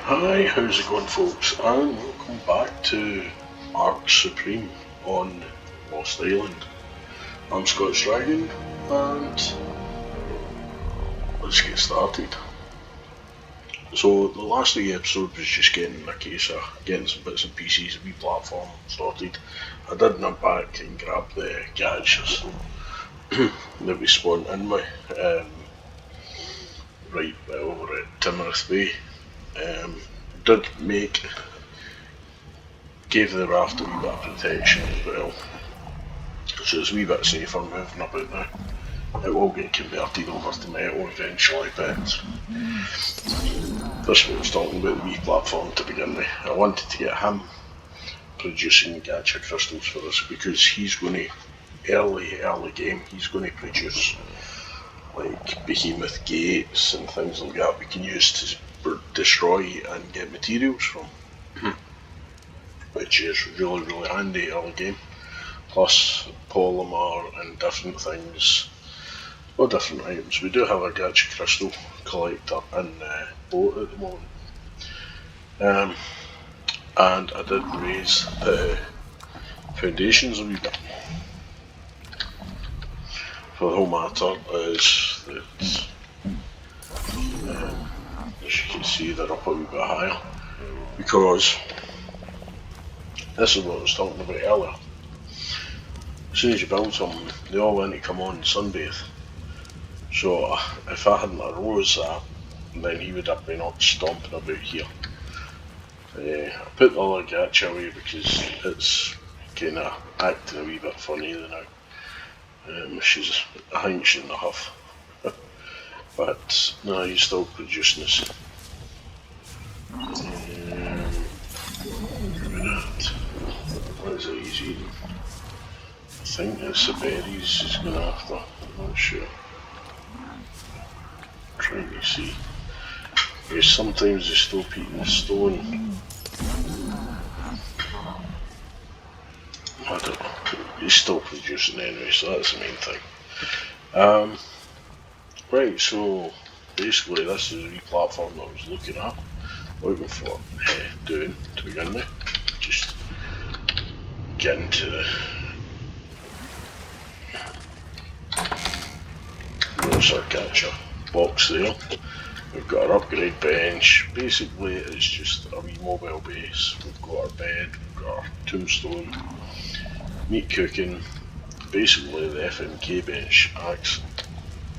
Hi, how's it going, folks? And welcome back to Ark Supreme on Lost Island. I'm Scott's Dragon, and let's get started. So, the last three episodes was just getting a case of getting some bits and pieces, a wee platform sorted. I did nip back and grab the gadgets that we spawned in with right over at Timorous Bay. Did gave the raft a wee bit of protection as well, so it's a wee bit safer moving about now. It will get converted over to metal eventually, but this was talking about the wee platform to begin with. I wanted to get him producing gacha crystals for us because he's going to, early game, he's going to produce like behemoth gates and things like that we can use to destroy and get materials from, which is really handy early game. Plus polymer and different things, or different items. We do have a gacha crystal collector in the boat at the moment, and I did raise the foundations a wee bit. For the whole matter is that, as you can see, they're up a wee bit higher, because this is what I was talking about earlier. As soon as you build something, they all want to come on and sunbathe. So if I hadn't arose that, then he would have been up stomping about here. I put the other gacha away because it's kind of acting a wee bit funny now. She's a hinch in the huff. But no, he's still producing this. What is it he's eating? I think it's the berries he's going after. I'm not sure. Trying to see. Because sometimes they stop eating the stone. I don't know. He's still producing anyway, so that's the main thing. Right, so basically this is a wee platform that I was looking for doing to begin with. Just get into there's our gacha box there. We've got our upgrade bench. Basically it's just a wee mobile base. We've got our bed, we've got our tombstone, meat cooking. Basically the FMK bench acts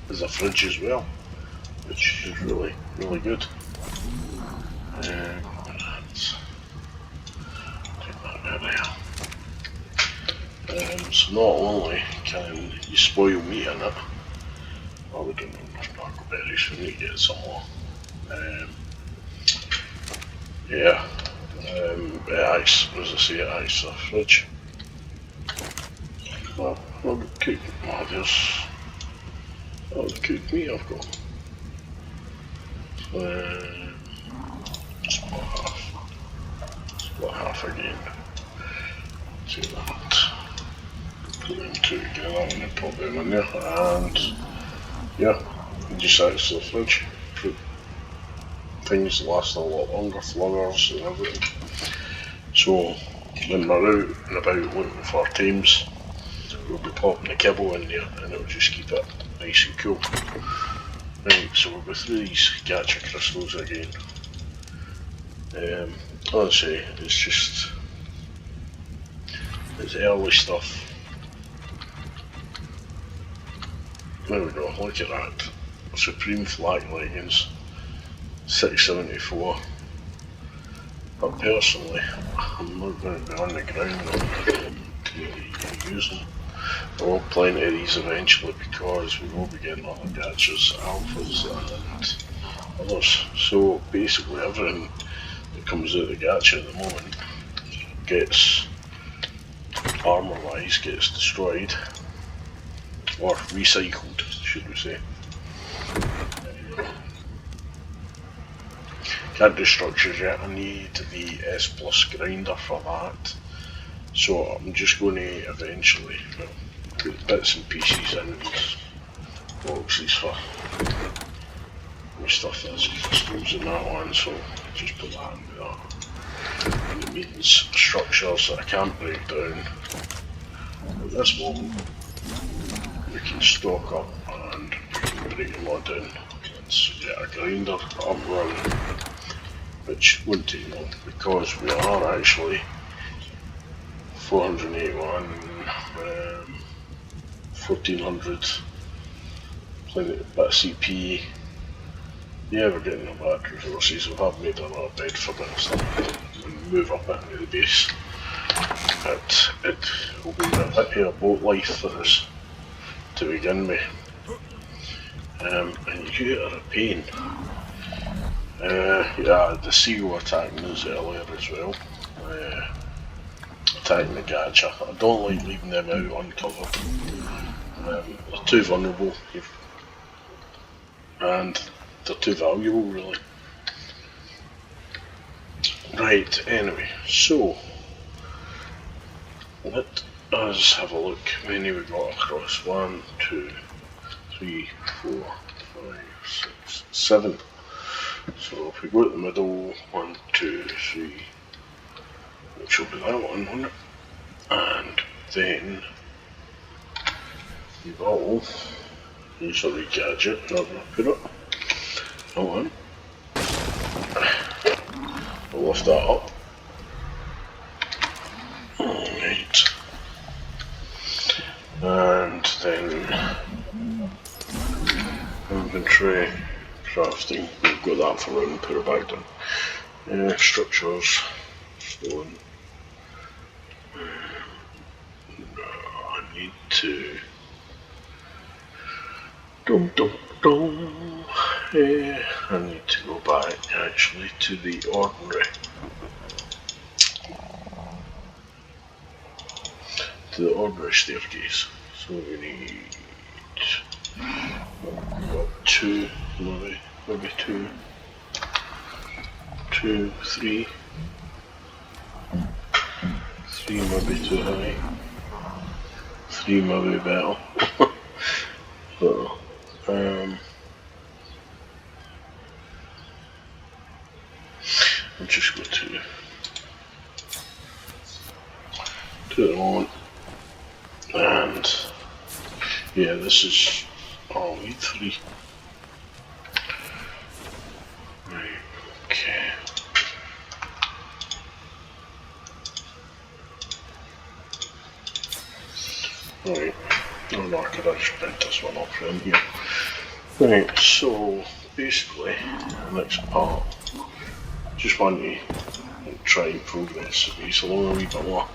as a fridge as well, which is really good. So not only can you spoil meat in it, well, we don't have enough narco berries, we need to get some more. It acts, as I say, it acts as a fridge. Well, the cooked meat I've got. Split half again. See that. Put them two together and then pop them in there, and yeah, it just acts as a fridge. Things last a lot longer, flowers and everything. So when we're out and about looking for teams, we'll be popping the kibble in there and it'll just keep it nice and cool. Right, so we'll go through these gacha crystals again. As I say, it's early stuff. There we go, look at that. Supreme Flak Leggings, 674. But personally, I'm not going to be on the ground to use them. There will plenty of these eventually because we will be getting other gachas, alphas and others. So basically everything that comes out of the gacha at the moment gets, armour wise, gets destroyed. Or recycled, should we say. Can't do structures yet, I need the S Plus grinder for that. So I'm just going to eventually put bits and pieces in these boxes for my stuff as screws in that one, so just put that into that. And it means structures that I can't break down at this moment we can stock up and we can break them all down. Let's get a grinder up and running, which won't take long because we are actually 481, 1400, plenty bit of CP. Yeah, we're getting a bad resources. We have made another bed for this and move up into the base. But it will be a bit of a boat life for us to begin with. And you are a pain. Yeah, the seagull attacking us earlier as well. Attacking the Gacha. I don't like leaving them out uncovered. They're too vulnerable. And they're too valuable, really. Right, anyway, so let us have a look. How many we got across? 1, 2, 3, 4, 5, 6, 7. So if we go to the middle, 1, 2, 3, which will be that one, won't it? And then we will use a re-gadget, not going to put it. Hold on. We'll lift that up. Alright. And then inventory, crafting, we've got that for round, put it back down. Structures, stone. I need to I need to go back actually to the ordinary. To the ordinary staircase. So we need 2, maybe 2, 3. 3 maybe too high. 3 maybe better. So, I'll just go to the moment, and yeah, this is all E3. Right, okay. Right, no, I could actually print this one off from here. Right, so basically, the next part, just want to try and progress the base along a wee bit more.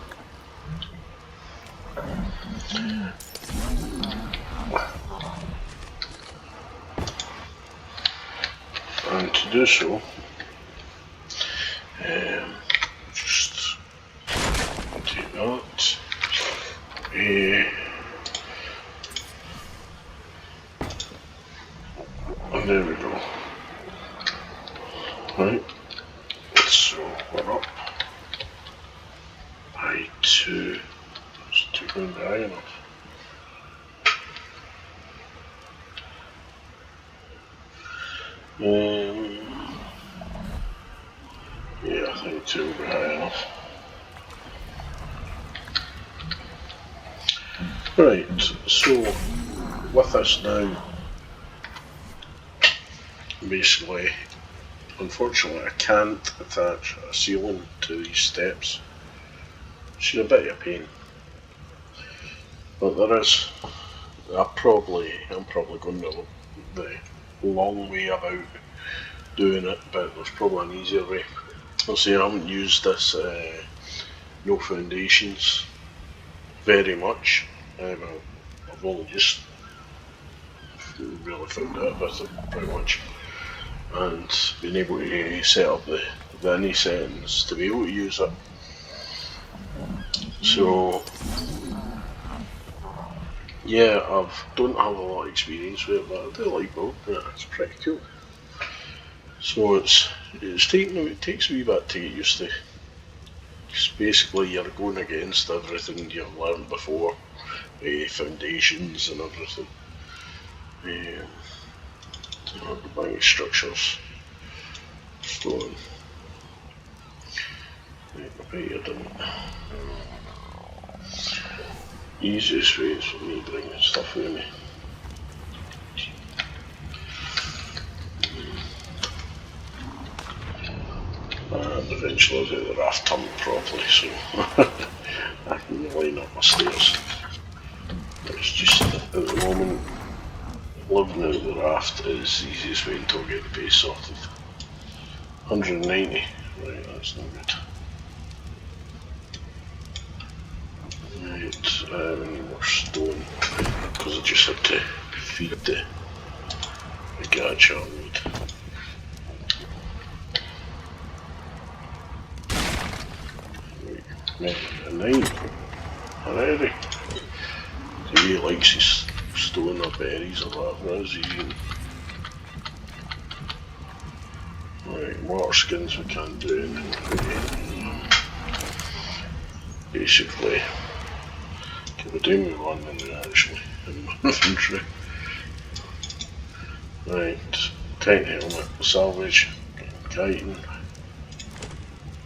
And to do so, just take that. And there we go. Right, so we're up by 2. It's 2 going high enough. Yeah, I think 2 will be high enough. Right, so with this now, basically, unfortunately I can't attach a ceiling to these steps. It's a bit of a pain. But there is, I'm probably going the long way about doing it, but there's probably an easier way. I'll say I haven't used this no foundations very much. I've only just really found out about it pretty much, and been able to set up the any settings to be able to use it. So yeah, I don't have a lot of experience with it, but I do like building it. It's pretty cool. So it takes a wee bit to get used to. Because basically you're going against everything you've learned before, foundations and everything. Buying structures. Stone. Right, I bet you didn't. Easiest way is for me bringing stuff with me. And eventually I'll get the raft turned properly, so I can line up my stairs. It's just at the moment, living out the raft is the easiest way until I get the base sorted. 190, right, that's no good. Right, we need more stone, because I just had to feed the gacha wood. Right, a 9 already. He likes his stone or berries or whatever it is he's eating. Right, water skins we can't do anything. Basically, we're doing me one now actually in my inventory. Right, tight helmet, salvage, kiting.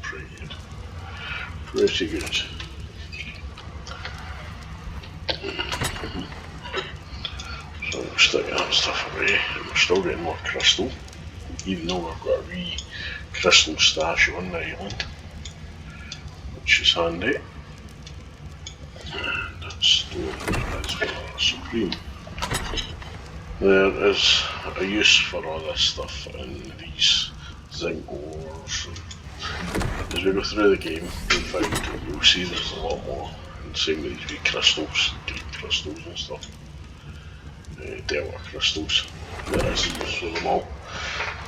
Pretty good. Pretty good. So we'll stick that stuff away, and we're still getting more crystal, even though we've got a wee crystal stash on the island, which is handy. And that's stone as well, supreme. There is a use for all this stuff in these zinc ores. As we go through the game, you'll see there's a lot more. And same with these wee crystals, green crystals and stuff. Delta crystals. There is a use for them all,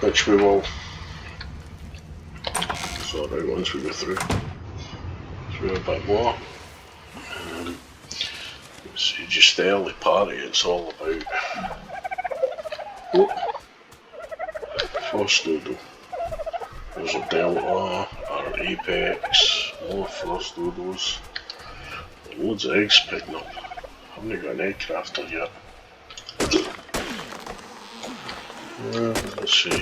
which we will sort out once we go through a bit more. It's just the early party, it's all about Frost Dodo. There's a Delta, our Apex, more Frost Dodos, loads of eggs picking up. I haven't got an egg crafter yet. Let's see.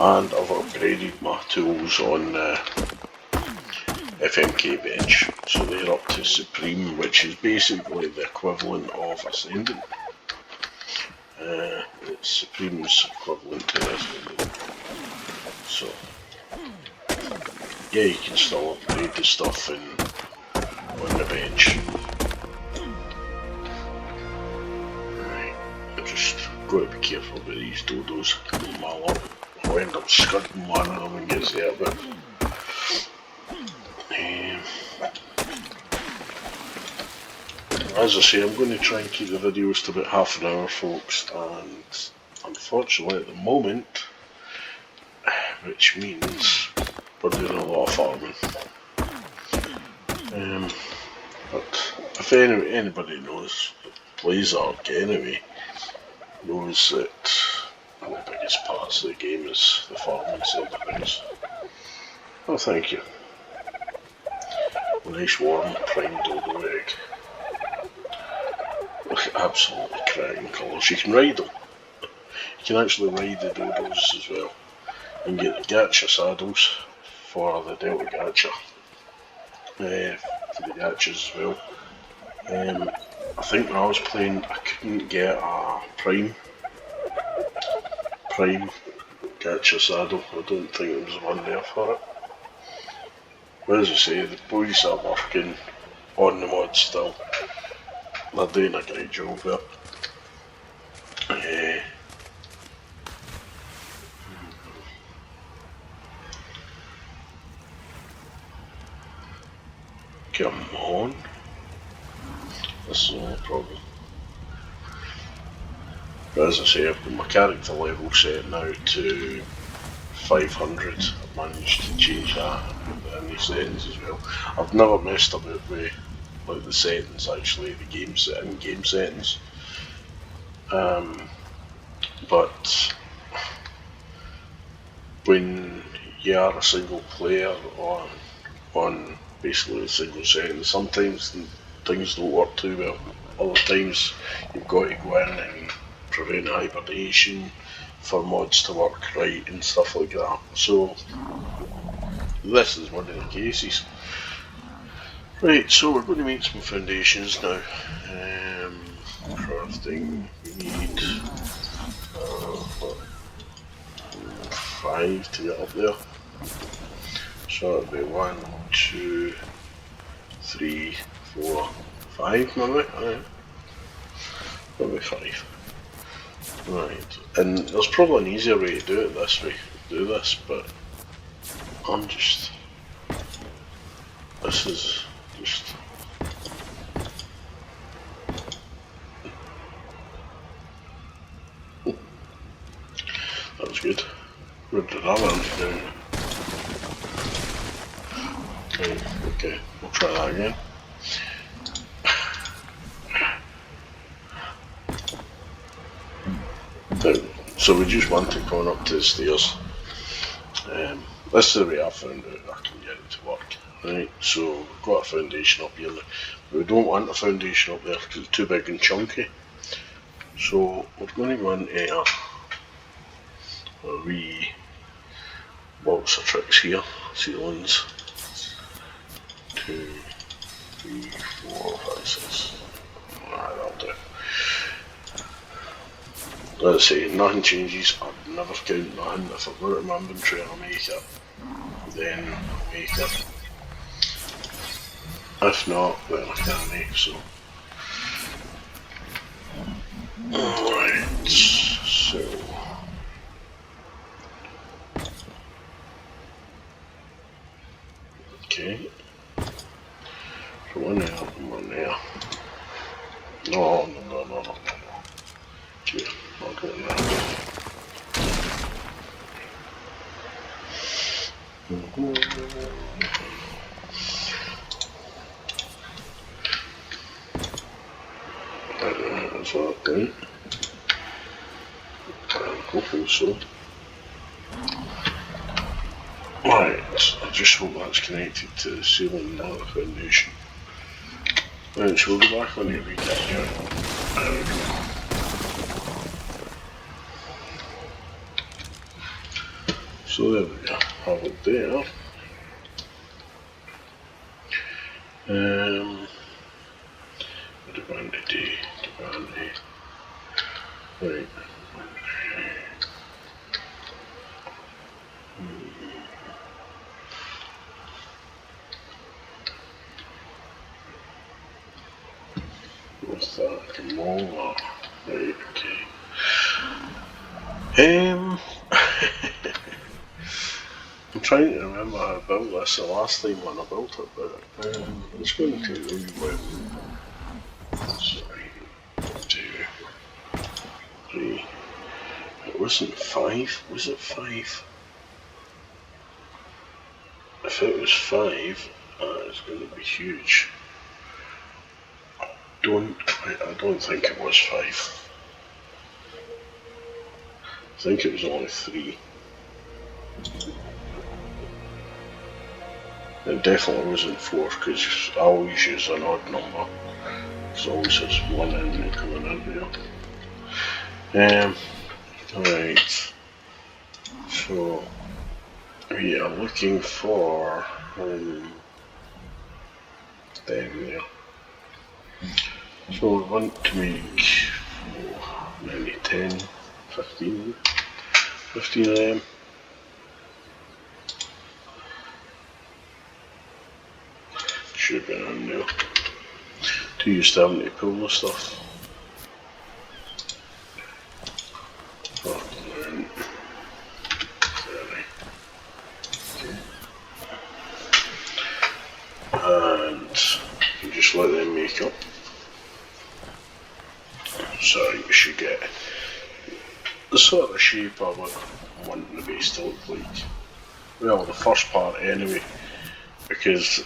And I've upgraded my tools on FMK bench, so they're up to Supreme, which is basically the equivalent of Ascendant. It's Supreme's equivalent to Ascendant. So, yeah, you can still upgrade the stuff on the bench. Right, just got to be careful with these dodos. I'll end up skirting one of them and get there, but as I say, I'm going to try and keep the videos to about half an hour, folks, and unfortunately at the moment, which means we're doing a lot of farming. But if anybody knows, plays Ark anyway, knows that one of the biggest parts of the game is the farming side of things. Oh, thank you. Nice warm prime dodo egg. Look at absolutely cracking colours. You can ride them. You can actually ride the dodos as well. And get the gacha saddles for the Delta gacha. For the gachas as well. I think when I was playing I couldn't get a prime gacha saddle. I don't think there was one there for it. But as I say, the boys are working on the mod still. They're doing a great job there. Come on. This is no problem. But as I say, I've got my character level set now to 500. I've managed to change that in the settings as well. I've never messed about with like the settings actually, the in-game settings. But when you are a single player on basically a single setting, sometimes things don't work too well. Other times you've got to go in and prevent hibernation, for mods to work right and stuff like that. So this is one of the cases. Right, so we're going to make some foundations now. Crafting, we need 5 to get up there. So it'll be 1, 2, 3, 4, 5 maybe? Maybe 5. Right, and there's probably an easier way to do it this way, but I'm just, this is just, that was good. Where did that land down? Okay, we'll try that again. So we just want it going up to the stairs. This is the way I found out I can get it to work. Right, so we've got a foundation up here now. We don't want a foundation up there because it's too big and chunky. So we're going to go into a wee box of tricks here. Ceilings. 2, 3, 4, 5, 6. Alright, that'll do. Let's say nothing changes, I'd never count nothing. If I've got it in my inventory and I'll make it, then I'll make it. If not, then I can't make, so. Alright, so. Okay. So one there and one there. No. Okay. I'll go in there. That's that done. Hopefully so. Right, I just hope that's connected to the ceiling, not the foundation. Right, so we'll go back on here and get here. There we go. So there we go, have it there. What do I want to do? Right. What's that? Come on. Right, okay. I'm trying to remember how I built this the last time when I built it, but it's going to take a wee while. Sorry. 2, 3. It wasn't 5, was it 5? If it was 5, it's going to be huge. I don't think it was 5. I think it was only 3. It definitely wasn't 4 because I always use an odd number. It's always has 1 in and coming in there. Right. So we are looking for them there. So we want to make maybe 10, 15 of them. Should have been on there. Too used to having to pull the stuff. And you just let them make up. So you should get the sort of shape I would want the base to look like. Well, the first part anyway, because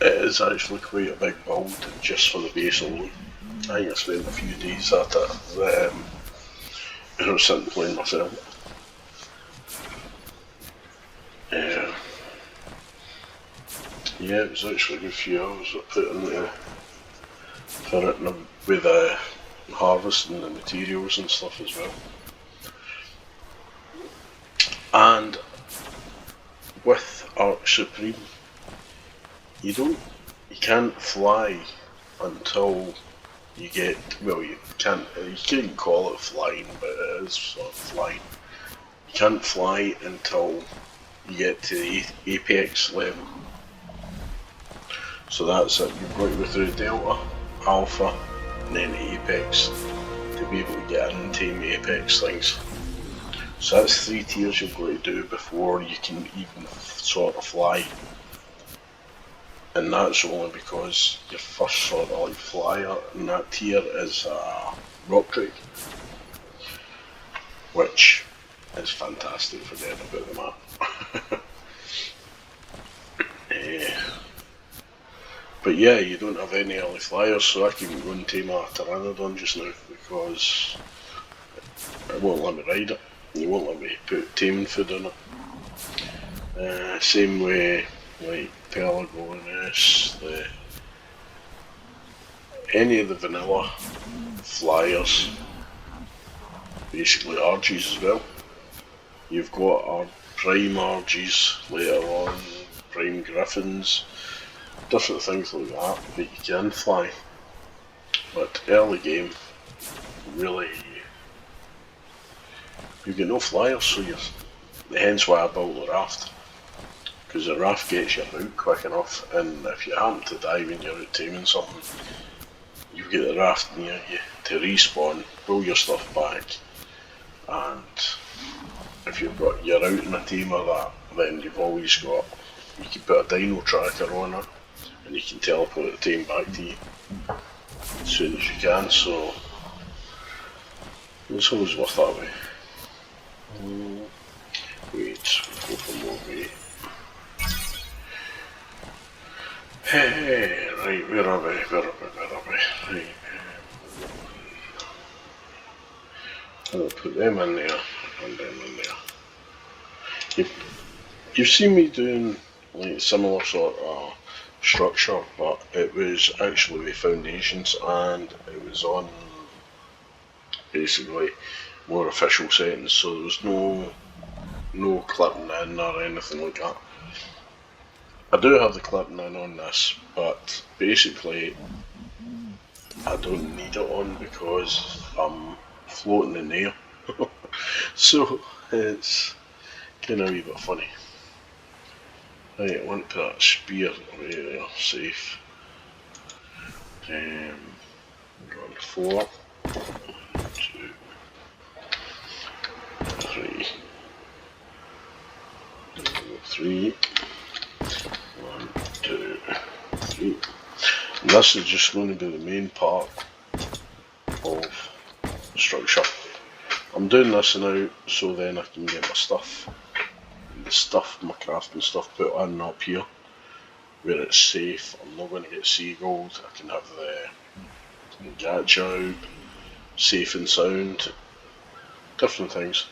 it is actually quite a big build just for the base alone. I think I spent a few days at it. I was sitting playing myself. Yeah, it was actually a good few hours I put in there for it with harvesting the materials and stuff as well. And with Ark Supreme, you can't fly until you get, well, you can't call it flying, but it is sort of flying. You can't fly until you get to the apex level. So that's it, you've got to go through Delta, Alpha, and then Apex to be able to get in and tame Apex things. So that's 3 tiers you've got to do before you can even sort of fly. And that's only because your first sort of like flyer in that tier is Rock Drake, which is fantastic for getting about the map. But yeah, you don't have any early flyers, so I can go and tame a Pteranodon just now because it won't let me ride it. You won't let me put taming food on it. Same way like Pelagonus, any of the vanilla flyers, basically RGs as well. You've got our prime RGs later on, prime griffins, different things like that you can fly. But early game, really, you get no flyers, so hence why I built the raft. Because the raft gets you out quick enough, and if you happen to die when you're out taming something, you get the raft near you to respawn, pull your stuff back, and if you're out in a tamer that, then you've always got, you can put a dino tracker on it, and you can teleport the tame back to you as soon as you can, so it's always worth that way. Wait, we'll go for more weight. Hey, right, where are we? Right, I'll put them in there, and them in there. You've seen me doing like similar sort of structure, but it was actually with foundations, and it was on basically more official settings, so there was no clipping in or anything like that. I do have the clipping in on this, but basically I don't need it on because I'm floating in the air. So it's kind of a wee bit funny. Right, I want to put that spear right there, safe. Run 4, 2, 3. 3. 1, 2, 3. And this is just going to be the main part of the structure. I'm doing this now so then I can get my stuff, my crafting stuff put in up here where it's safe. I'm not going to get sea gold. I can have the gacha out, safe and sound, different things.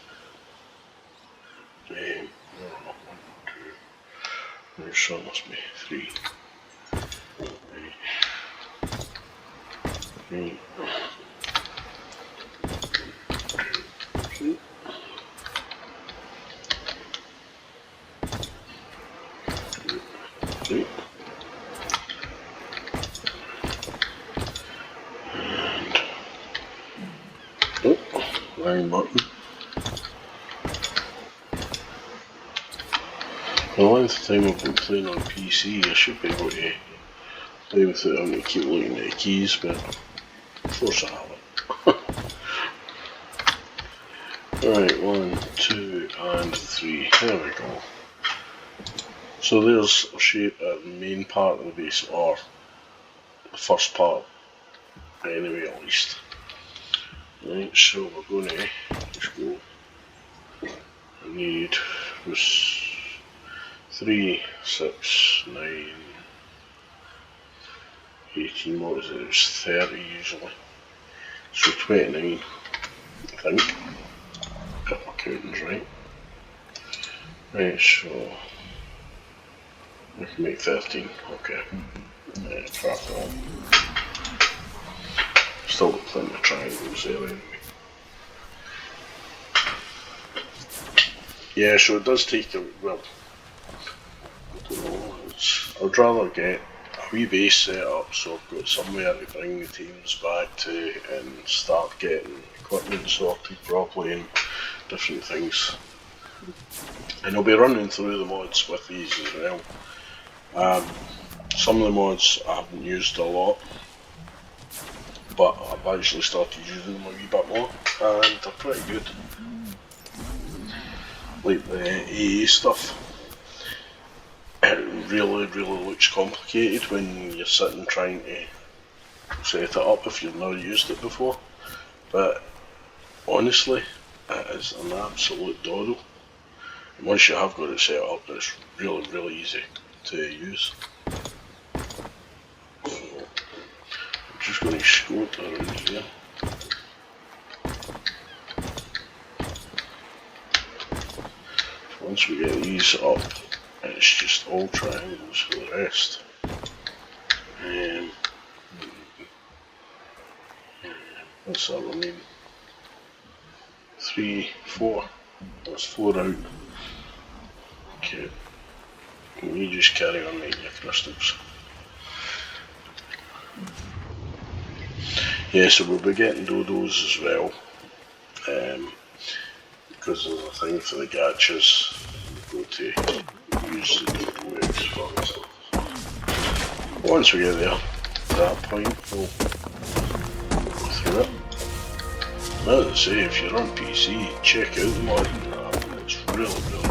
There's so must be 3. 3. 2. 3. And wrong button. The length of time I've been playing on PC, I should be able to play without having to keep looking at the keys, but of course I haven't. Right, 1, 2, and 3. There we go. So there's a shape at the main part of the base, or the first part, anyway at least. Right, so we're going to just go. I need this 3, 6, 9, 18, what is it? It's 30 usually. So 29, I think, if my counting's right. Right, so we can make 13, okay. Crap on. Still got plenty of triangles there anyway. Yeah, so it does take a, well, I don't know, I'd rather get a wee base set up so I've got somewhere to bring the teams back to and start getting equipment sorted properly and different things. And I'll be running through the mods with these as well. Some of the mods I haven't used a lot, but I've actually started using them a wee bit more, and they're pretty good. Like the AA stuff, it really looks complicated when you're sitting trying to set it up if you've never used it before, but honestly, it is an absolute doddle. And once you have got it set up, it's really easy to use. So, I'm just going to scoot around here. Once we get these up, it's just all triangles for the rest. What's that one mean? 3, 4. That's 4 out. Okay. And you just carry on making your crystals. Yeah, so we'll be getting dodos as well. Because there's a thing for the gachas. Go to use the dodo eggs for it. Once we get there, at that point, we'll go through it. As I say, if you're on PC, check out the mod. It's really good.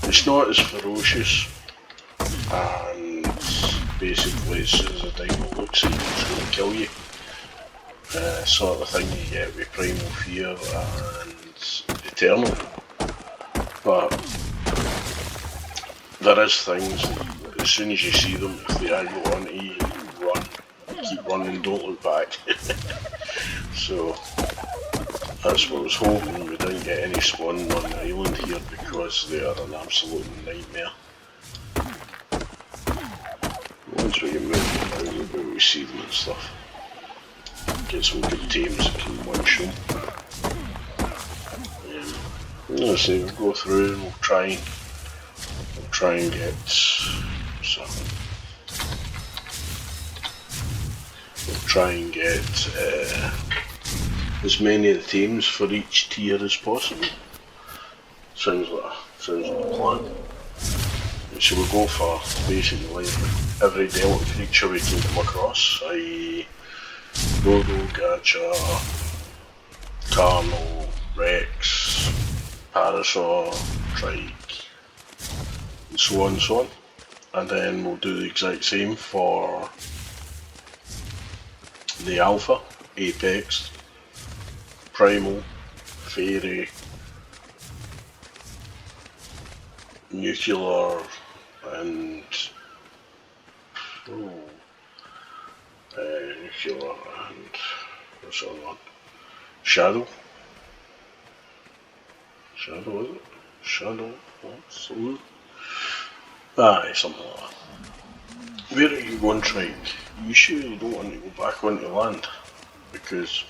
It's not as ferocious, and basically as soon as a dino looks at you, it's going to kill you. Sort of thing you get with Primal Fear and Eternal. But there is things, as soon as you see them, if they aggro onto you, run. Keep running, don't look back. So that's what I was hoping. We didn't get any spawning on the island here because they are an absolute nightmare. Once we get moving out, we see them and stuff. Get some good teams that can one-shot. Let's see, we'll go through and we'll try and get some. We'll try and get as many of the teams for each tier as possible. Sounds like a plan. And so we'll go for basically every Delta creature we can come across, i.e. Dodo, Gacha, Carno, Rex, Parasaur, Trike, and so on and so on. And then we'll do the exact same for the Alpha, Apex, Primal, Fairy, Nuclear, and Nuclear and what's the other one? Shadow. Shadow, is it? Shadow, something. Aye, something like that. Where are you going, Trike? You sure you don't want to go back onto land? Because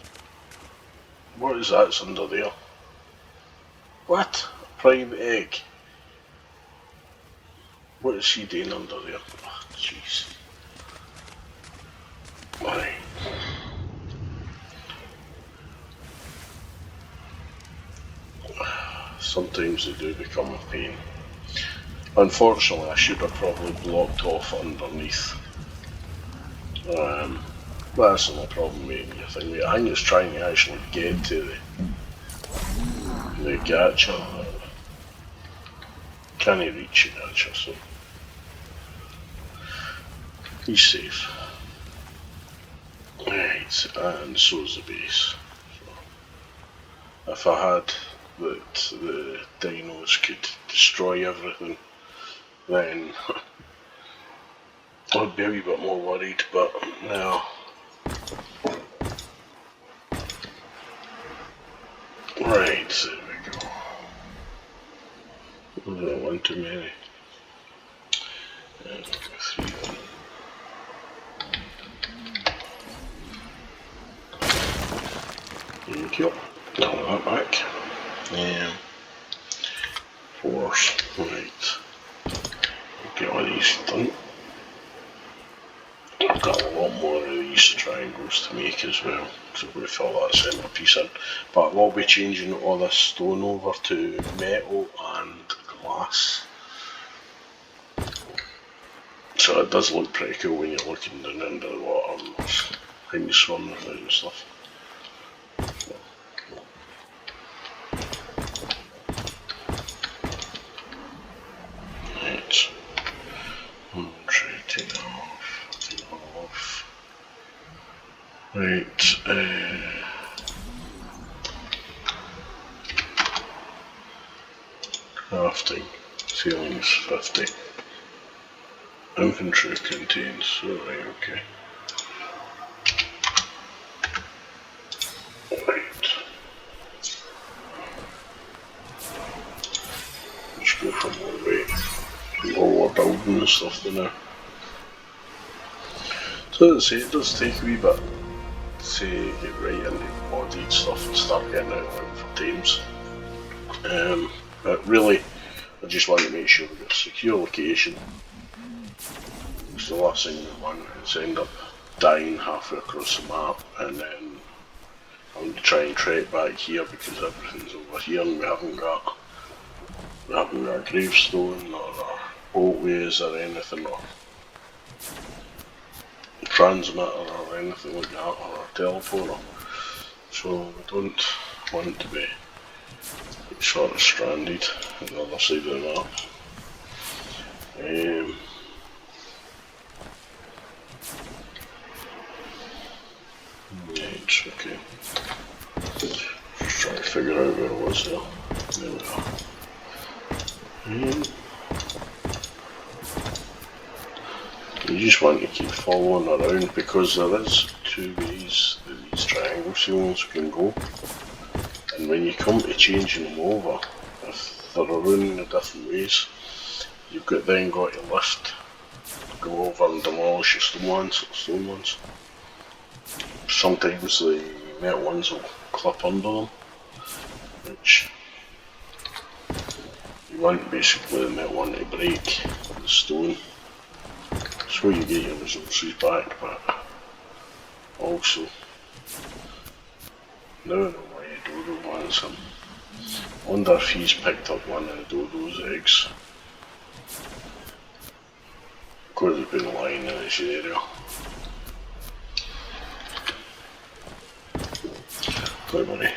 what is that's under there? What? A prime egg? What is she doing under there? Oh, jeez. Aye. Sometimes they do become a pain. Unfortunately, I should have probably blocked off underneath. That's not a problem making your thing. I think it's trying to actually get to the gacha. Can he reach the gacha, so he's safe. Right, and so is the base. So, if I had that the dinos could destroy everything, then I'd be a wee bit more worried, but no. Right, there we go. Oh, one too many. And 3 of them. Yep, all that back. Force, right. Get all these done. I've got a lot more of these triangles to make as well, so I'm going to fill that centrepiece in. But I will be changing all this stone over to metal and glass. So it does look pretty cool when you're looking down into the water and there's things swimming about and stuff. Right. Try to take that off. Take that off. Right. Crafting. Ceilings 50. Inventory contains. Right, okay. Right. Let's go for more weight. Lower building and stuff for now. So as I say, it does take a wee bit to get right into bodied stuff and start getting out for teams. But really, I just want to make sure we've got a secure location. Because the last thing we want is end up dying halfway across the map and then having to try and trek back here because everything's over here and we haven't got a gravestone or boltways or anything, or transmitter or anything like that, or a teleporter. So we don't want to be sort of stranded on the other side of the map. Right, okay. Just trying to figure out where it was there. There we are. You just want to keep following around because there is two ways that these triangle ceilings can go, and when you come to changing them over, if they're around the different ways, you've then got to lift, go over and demolish your stone ones. Sometimes the metal ones will clip under them, which you want basically the metal one to break the stone. So you get your resources back, but also now I know why Dodo wants him. I wonder if he's picked up one of Dodo's eggs. Could have been lying in this area. Cleverly.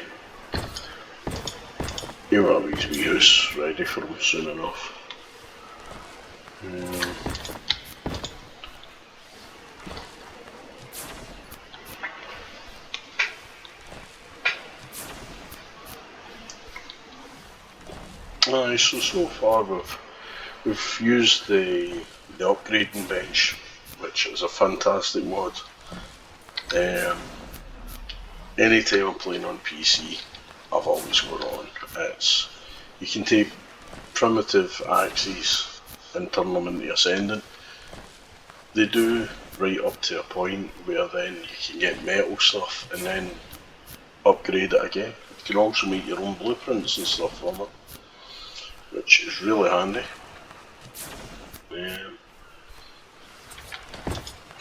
He'll have his wee house ready for him soon enough. So far we've used the upgrading bench, which is a fantastic mod. Anytime I'm playing on PC, I've always got on. You can take primitive axes and turn them into ascendant. They do right up to a point where then you can get metal stuff and then upgrade it again. You can also make your own blueprints and stuff from it, which is really handy.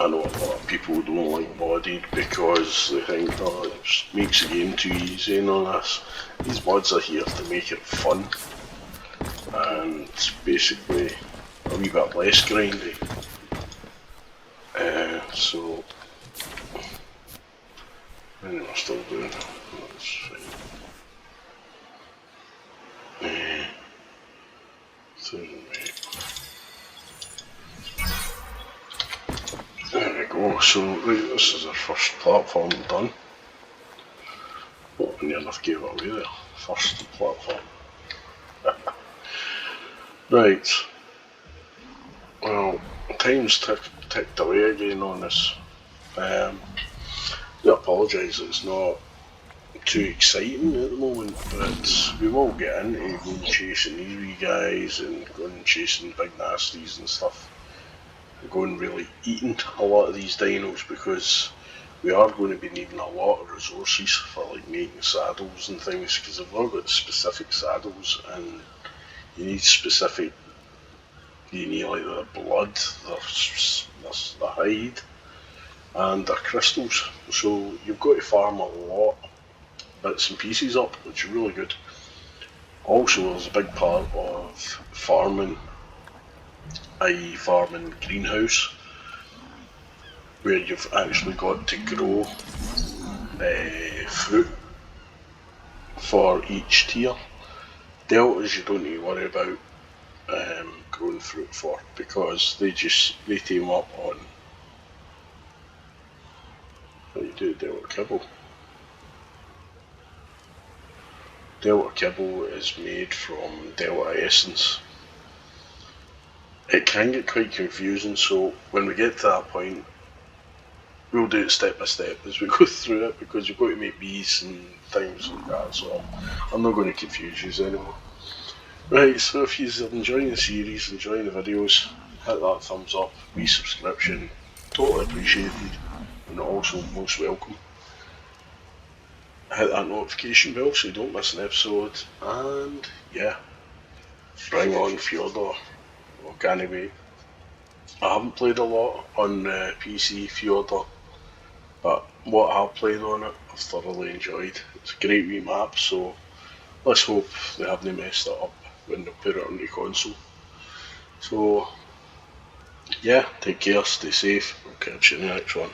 I know a lot of people don't like bodied because they think, oh, it just makes the game too easy and all this. These mods are here to make it fun and basically a wee bit less grindy. So, anyway, we're still doing it. That's fine. There we go, so right, this is our first platform done. Oh, I nearly gave it away there. First platform. Right. Well, time's ticked away again on this. I apologise, it's not too exciting at the moment, but we will get into going chasing these wee guys and going chasing big nasties and stuff. We're going really eating a lot of these dinos because we are going to be needing a lot of resources for like making saddles and things, because they've all got specific saddles, and you need specific, you need like the blood, the hide, and the crystals. So you've got to farm a lot bits and pieces up, which is really good. Also, there's a big part of farming, i.e. farming greenhouse, where you've actually got to grow fruit for each tier. Deltas you don't need to worry about growing fruit for, because they team up on what you do. Delta kibble. Delta kibble is made from Delta essence. It can get quite confusing, so when we get to that point, we'll do it step by step as we go through it, because you've got to make bees and things like that, so I'm not going to confuse you anymore. Right, so if you're enjoying the series, enjoying the videos, hit that thumbs up, wee subscription, totally appreciated, and also most welcome. Hit that notification bell so you don't miss an episode, and yeah, bring on Fjordur. Or can't wait. I haven't played a lot on PC Fjordur, but what I've played on it, I've thoroughly enjoyed. It's a great wee map, so let's hope they haven't messed it up when they put it on the console. So yeah, take care, stay safe, we'll catch you in the next one.